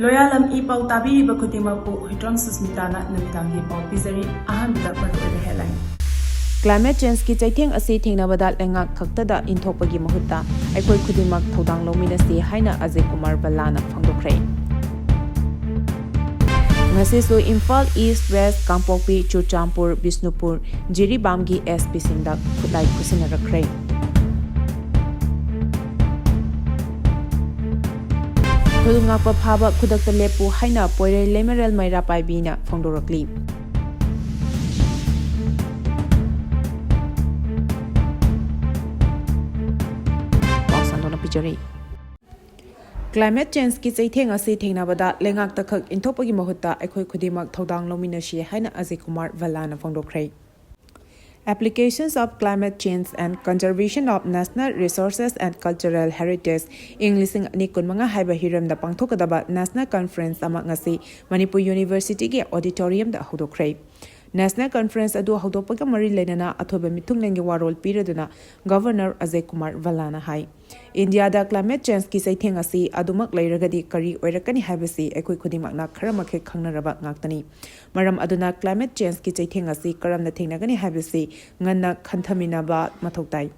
Loyalam E-PAO tabiriba khudimakpu Huitong Susmitana namidangi pau pizari ahanbida maruoiba headline. Climate change ki chaitheng asi thengnabada lengak khaktada inthokpagi mahutta aikoi khudimak thodang lominasi haina Ajay Kumar Ballana phangdokre. Ngasi su Imphal East West Kangpokpi Churchampur Bisnupur Jiribamgi SP Singda khutlai khusinarakre. Khulngakpa phaba khudakta lepu haina poire lemerel maira paibina phangdorakli. Climate change ki chaitheng asi thengnabada lengak takhak inthopagi mahutta aikoi khudimak thodang lominashi haina Ajay Kumar Ballana phangdokre. Applications of climate change and conservation of national resources and cultural heritage English ni kunmanga haiba hiramda pangthokadaba national conference ama ngasi Manipuri University ge auditorium da hodokre. National Conference adu haudopaga mari lenana athoba mithungnengi warol piraduna Governor Ajay Kumar Ballana hai India da climate change ki saitheng asi adumak leiragadi kari oirakani haibasi ekoi khudimakna kharamakhe khangnaraba ngaktani maram aduna climate change ki saitheng asi karamna thengnagani haibasi nganna khanthamina ba mathoktai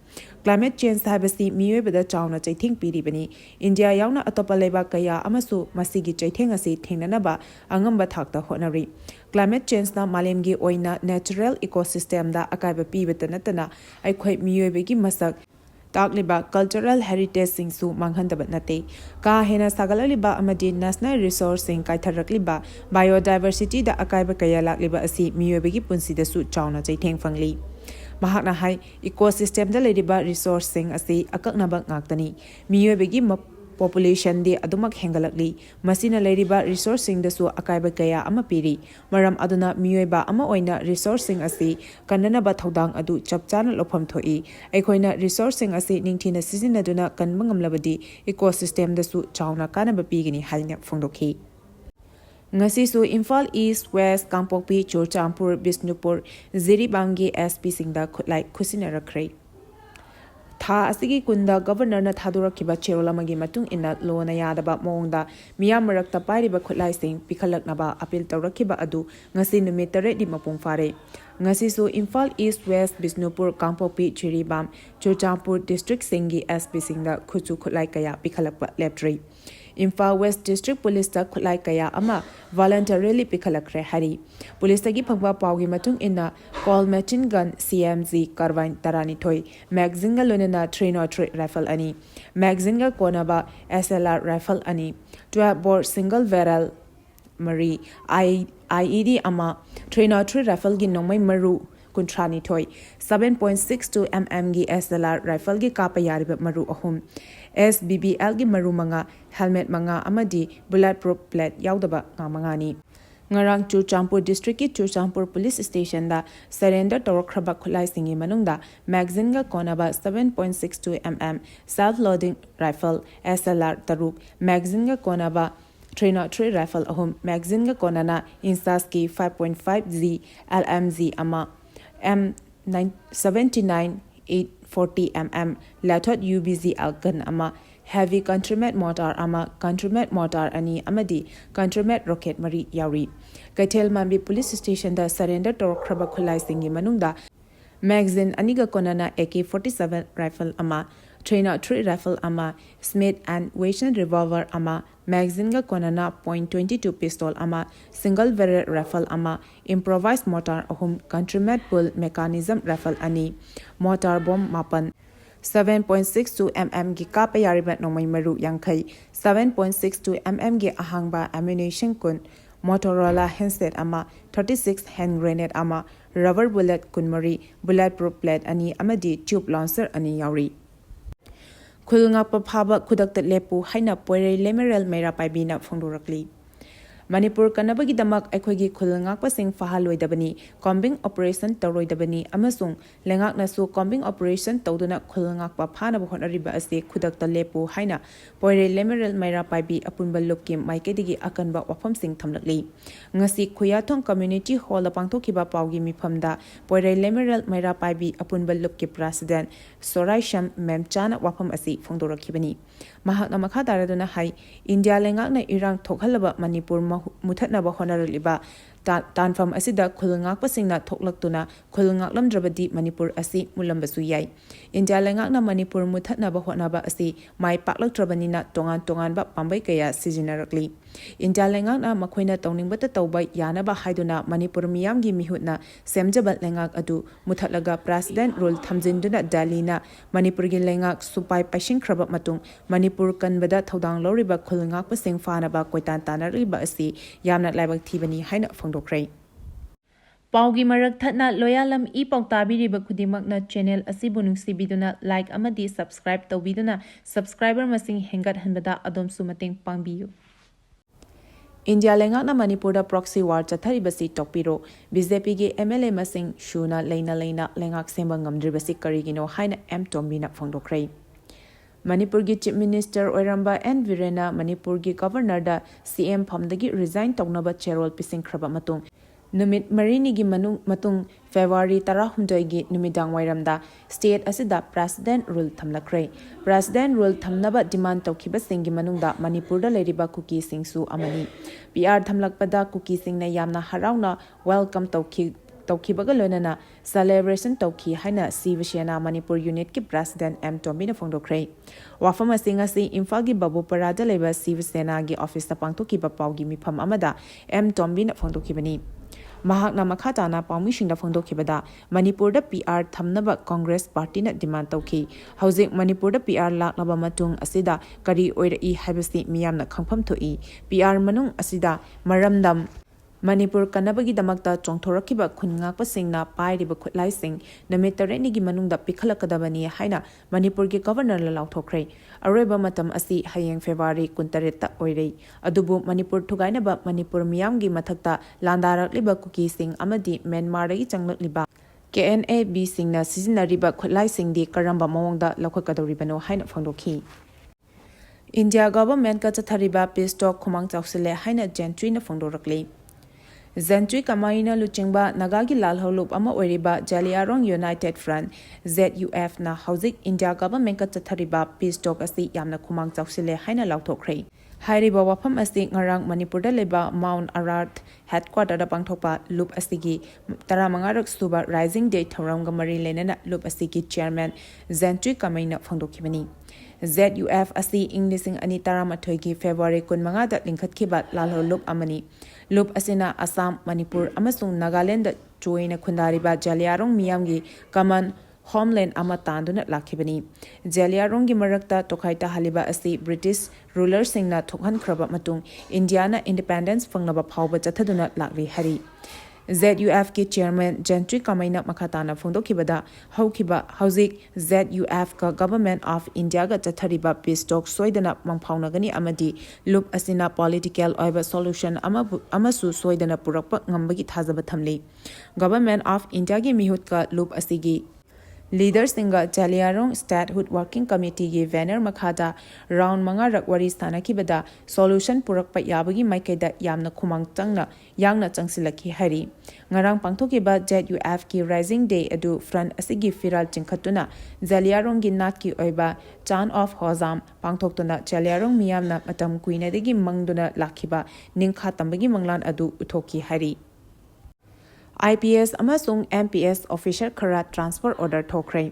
climate change haibasi miyoibada chauna chaitheng piribani India yauna atopa leba kaya amasu masigi chaitheng asi thengnanaba angamba thakta honari climate change na malemgi oina natural ecosystem da akaiba pibata natana aikoi miyoibegi masak takliba cultural heritage singsu manghandabat nate ka hena sagalaliba amadi national resource sing kaitharakliba biodiversity da akaiba kaya lakliba asi miyoibegi punsida su chauna chaitheng fangli mahakna hai ecosystem da lediba resource sing asi akaknaba ngaktani miyoibegi population de adumak hengalakli masina leriba resourcing dasu akaiba kaya ama piri maram aduna miyoiba ama oina resourcing asi kanana ba thodang adu chapchana lofam thoi aikoina resourcing asi ningthina sizinaduna kanmangamlabadi ecosystem dasu chauna kanaba pigini halnya phongdokhi ngasi su Imphal East West Kangpokpi Churchampur Bisnupur Jiribamgi SP Singda khutlai khusinarakre Tha asigi kunda governor na thadurakiba cherolamagi matung ina lona yadaba mongda miyam marakta pairiba khutlai sing pikhalaknaba appeal tawrakiba adu ngasi numit 8 di mapung fare ngasi su Imphal East West Bisnupur Kangpokpi Jiribam Churchampur district singi SP Singda khuchu khutlai kaya pikhalakba leptri Imphal West District Police ta khutlai kaya ama voluntarily pikhalakre hari police tagi phangba pawgi matung ina call machine gun CMG karvain tarani thoi magazine ga lonena 303 rifle ani magazine ga konaba SLR rifle ani 12 bore single barrel mari IED ama 303 rifle gi Nongmei maru kuntrani thoi 7.62 mm gi SLR rifle gi kapa yariba maru ahum SBBL gi maru manga helmet manga amadi bulletproof plate yaudaba ngamangani ngarang Churchampur district ki Churchampur police station da surrender Tourakhre khulai singi manungda magazine ga konaba 7.62 mm self loading rifle SLR taruk magazine ga konaba 303 rifle ahum magazine ga konana insas ki 5.5Z LMG ama M79 840 mm lathot UBZ gun ama heavy countrymet mortar ama countrymet mortar ani amadi countrymet rocket mari yauri Kaithel Mambi police station da surrender Tourakhre khulai singi manungda magazine aniga konana AK47 rifle ama 303 rifle ama Smith and Wesson revolver ama magazine ga konana .22 pistol ama single barrel rifle ama improvised mortar ahum countrymet pull mechanism rifle ani mortar bomb mapan 7.62 mm gi kapa yaribat Nongmei maru yangkhai 7.62 mm gi ahangba ammunition kun Motorola handset ama 36 hand grenade ama rubber bullet kunmari bulletproof plate ani amadi tube launcher ani yauri khulngakpa phaba khudakta lepu haina poire lemerel meira paibina phongdorakli Manipur kanabagi damak aikhoigi khulngak pasing fahaloidabani combing operation toroidabani amasung lengak nasu combing operation tawduna khulngak pa phana bhonariba ase khudakta lepu haina poire lemeral maira paibi apunba lupki maikedigi akanba wafam sing thamlakli ngasi khuyathong community hall pangthokiba paugi mifamda poire lemeral maira paibi apunba lupki president soraisham memchana wafam asi phongdorakhibani mahakna makha daraduna hai India lengak na irang thokhalaba Manipur muthatnaba honaraliba tanfam asida khulngak pasingna thoklaktuna khulngak lamdrabadi Manipur asi mulambasu yai India lengak na Manipur muthatnaba honaba asi mai paklaktrabanina Tonganba pambai kaya sijinarakli India lengak na makhoina tawningbata tawba yanaba haiduna Manipur miyamgi mihutna semjaba lengak adu muthatlaga president rule thamjinduna dalina Manipur gi lengak supai pasing khraba matung Manipur kanbada thodang loriba khulngak pasing fanaba koitan tanariba asi yamna laibak thibani haina Toukhiba. Paugi marak thatna Loyalam E-PAO tabiriba khudimakna channel asibu nungsibiduna like amadi subscribe tawbiduna subscriber masing hengat hanbada adom sumating pangbiyu. India lengakna Manipur da proxy war chatharibasi tokpiro BJP gi MLA masing shuna leina lengak semba ngamdribasi karigino haina M Tombina Toukhiba. Manipur gi Chief Minister Oiramba N Virena Manipur gi Governor da CM Phamdagi resign tognaba cherol pising khraba matung numit marini gi matung February 16 gi numidang wairamda state asida president rule thamlakhre president rule thamnaba demand Toukhiba singi manungda Manipur da leriba kuki singsu amani PR thamlakpada kuki singna yamna harauna welcome Toukhiba galonana celebration Toukhi haina Sivasena Manipur unit ki president M Tombina Toukhiba wafam asinga si Imphal gi Babu Parada leba Sivasena gi office ta pangthokiba paugi mifam amada M Tombina Toukhiba ni mahakna makhatana pawmisingda Toukhiba Manipur da PR thamnaba Congress party na demand tawki housing Manipur da PR laklaba matung asida kari oirai habasi miyamna khangpham thoi PR manung asida maramdam Manipur kanabagi damakta chongthorakiba khungak pasingna pairiba khutlaising namit tarenigi manungda pikhalakadabani haina Manipur gi governor la lauthokre areba matam asi hayeng February 28 ta oirei adubu Manipur thugainaba Manipur miyamgi mathakta landarakliba kuki sing amadi Myanmar gi changlakliba KNAB singna sizinariba khutlaisingdi karamba mawongda lakhakadoribano haina phangdokhi India government ka chathariba peace talk khumang chawsile haina gentry na phangdorakli Zentui Kamaina Luchingba Nagagi Lalholup Ama Oriba Jaliarong United Front ZUF na Housing India government ka chathariba peace talk asi yamna khumang chawsile haina lauthokre hairiba wafam asi ngarang Manipur da leba Mount Ararat headquarter da pangthokpa loop asigi 15 rak suba rising day thoramga mari lenana loop asigi chairman Zentui Kamaina phangdokhibani ZUF asi Englising ani taramathoi gi February 15 da lingkhatkhiba lalholup amani loop asina Assam Manipur amasung Nagaland da joina khundariba Jaliarong miyamgi common homeland ama tanduna lakhibani Jaliarong gi marakta tokhaita haliba asi British ruler singna thokhan khraba matung Indiana independence fangnaba phawba chathaduna lakri hari ZUF ki chairman Gentry Kamaina Makhatana Phongdokhibada Haukiba Hauzik ZUF ka government of India ga chathariba peace talk soidana mangphaunagani amadi loop asina political oiba solution amasu soidana purakpa ngambagi thajaba thamli government of India gi mihut ka loop asigi Leaders singa Jaliarong Statehood Working Committee gi banner makhada round manga rakwari stanakibada solution purakpa yabagi maikeda yamna khumang changna yangna changsilaki hari ngarang pangthokiba ZUF ki rising day adu front asigi firal chingkhatuna Jaliarong gi nat ki oiba chan of hozam pangthoktuna Jaliarong miyamna matam kuinadegi mangduna lakhiba ningkha tambagi manglan adu uthoki hari IPS amasung MPS official khara transfer order thokre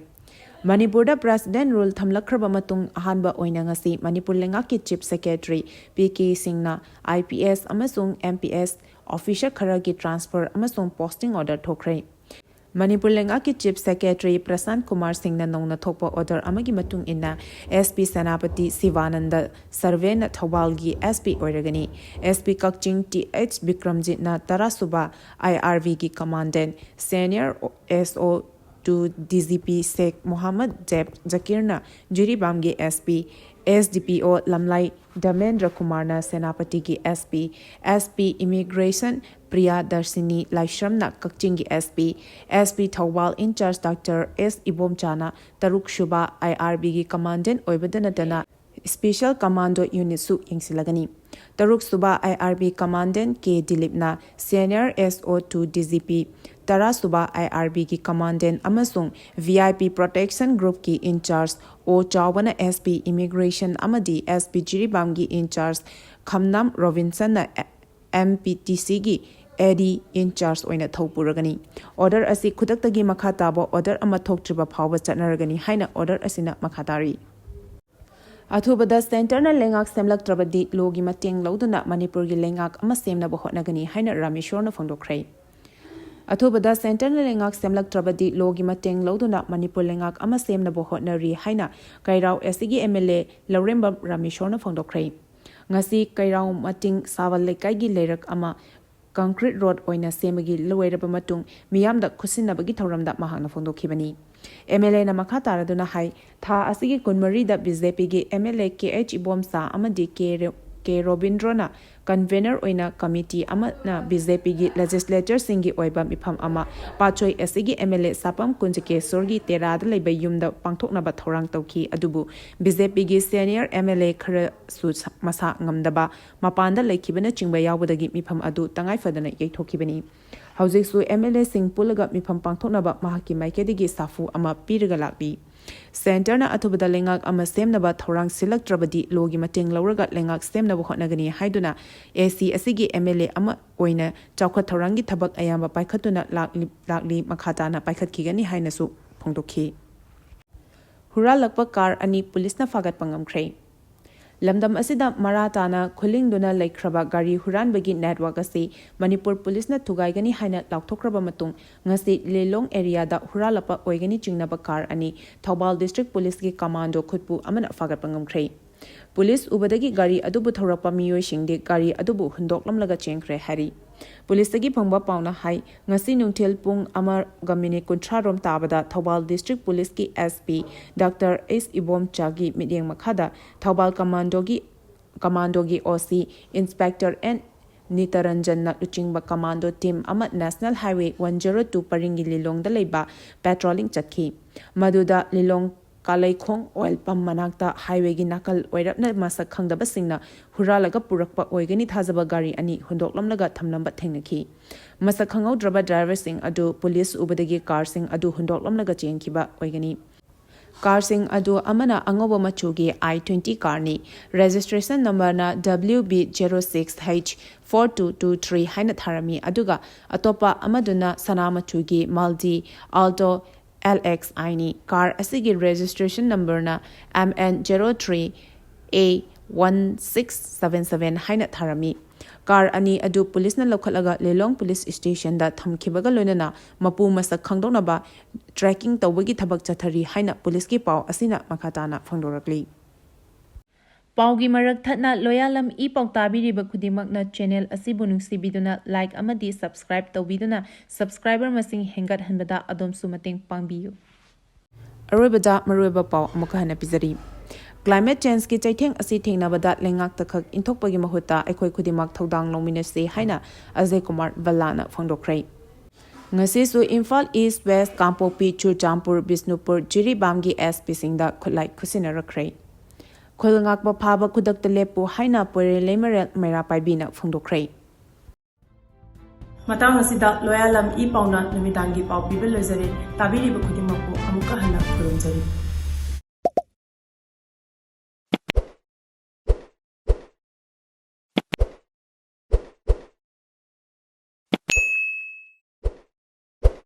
Manipur da president rule thamlakraba matung ahanba oina ngasi Manipur lenga ki chief secretary PK Singna IPS amasung MPS official khara ki transfer amasung posting order thokre Manipur lenga ki chief secretary Prasant Kumar Singh na nongna thokpa order amagi matung inna SP Senapati Sivananda Sarve na Thawal gi SP oiragani SP Kakching TH Bikramjit na Tarasuba IRV gi commandant senior SO to DGP Sheikh Mohammed Jeb Zakirna Jiribam gi SP SDPO Lamlai Damendra Kumarna Senapati ki SP Immigration Priya Darshini Laishramna Kakching ki SP Thawal in charge Dr. S Ibomchana Taruk Shuba IRB ki commandant oibadana Special Commando Unit Su Yingsilagani. Taruk Suba IRB Commandant K. Dilipna Senior SO2 DGP Tara Suba IRB ki Commandant Amasung VIP Protection Group ki In Charge O Chawana SP Immigration Amadi SP Jiribam ki In Charge Khamnam Robinson na MPTC ki Eddie In Charge oina thopuragani. Order asi khudaktagi makha tabo order ama thoktriba phawba chatnaragani haina order asina makhatari. Athubada Center na lengak semlak trabadi logi mateng lauduna Manipur gi lengak ama semna bo hotnagani haina Rameshwar na phongdokhre. Athubada Center na lengak semlak trabadi logi mateng lauduna Manipur lengak ama semna bo hotnari haina Kairau SG MLA Lauremba Rameshwar na phongdokhre. Ngasi Kairau mating sawal lekai gi lerak ama concrete road oina semagi loiraba matung miyamda khusinabagi thoramda mahangna phongdokhibani. MLA na makha taraduna hai tha asigi kunmari da BJP gi MLA KH Ibomsa amadi K Robindrona convener oina committee amana BJP gi legislature singi oiba mifam ama pachoi asigi MLA sapam kunjike sorgi terada leiba yumda pangthokna ba thorang tawki adubu BJP gi senior MLA khara su masa ngamdaba mapanda lekhibana chingba yawbadagi mifam adu tangai fadana yeithokibani. Hauzik su MLA sing pulaga mifam pangthoknaba mahaki maikedi safu ama piraga lakbi. Center na athubada lengak ama semnaba thorang silak trabadi logi mateng lauraga lengak semnaba hotnagani haiduna AC asigi MLA ama oina chawkha thorangi thabak ayamba paikhatuna lakli makhata na paikhatkigani haina su phongdokhi. Hura lakpa car ani police na fagat pangamkhre. Lamdam asida maratana khulingduna laikhraba gari huranbagi network asi Manipur police na thugaigani haina laukthraba matung ngasi Lelong area da huralapa oigani chingnaba car ani Thoubal district police gi commando khutpu amana fagat pangamkhre. Police ubadagi gari adubu thorapa miyoi singde gari adubu hundoklamlaga chengkhre hari. Police tagi phangba pauna hai ngasi nungthel pung amar gamini kunthra rom tabada Thoubal district police ki SP Dr. S Ibom Chagi midyeng makhada Thoubal commando gi OC Inspector N Nitaranjan na luchingba commando team ama National Highway 102 paringi Lilong da leiba patrolling chatki. Maduda Lilong Kalai Khong oil pump manakta highway gi nakal oirapna masak khangdaba singna huralaga purakpa oigani thajaba gari ani hundoklamlaga thamnamba thengnaki. Masak khangaudraba driver sing adu police ubadagi car sing adu hundoklamlaga chengkiba oigani. Car sing adu amana angoba machugi I-20 car ni registration number na WB06H4223 haina tharami aduga atopa amaduna sana machugi Maldi Alto LXI ni car asigi registration number na MN03A1677 haina tharami. Car ani adu police na lokhalaga Lelong police station da thamkhibaga loinana mapu masak khangdonaba tracking tawbagi thabak chathari haina police ki pau asina makhatana phangdorakli. Paugi marak thatna Loyalam E-PAO tabiriba khudimakna channel asibu nungsibiduna like amadi subscribe tawbiduna subscriber masing hengat hanbada adomsu mateng pangbiyu. Aroibada maroiba pau amuka hana pizari. Climate change ki chaitheng asi thengnabada lengak takhak inthokpagi mahuta ekhoi khudimak thodang longminase haina Ajay Kumar Vallana phangdokhre. Ngasi su Imphal East West Kampopi Churchampur Bisnupur Jiribamgi SP Singda khulai khusinarakre. Khulngakba phaba khudakta lepu haina pore lemerel mera paibina phangdokhre. Matang asida Loyalam E-PAO na namidangi pau pibil lezari tabiriba khudimakpu amuka hana khurumjari.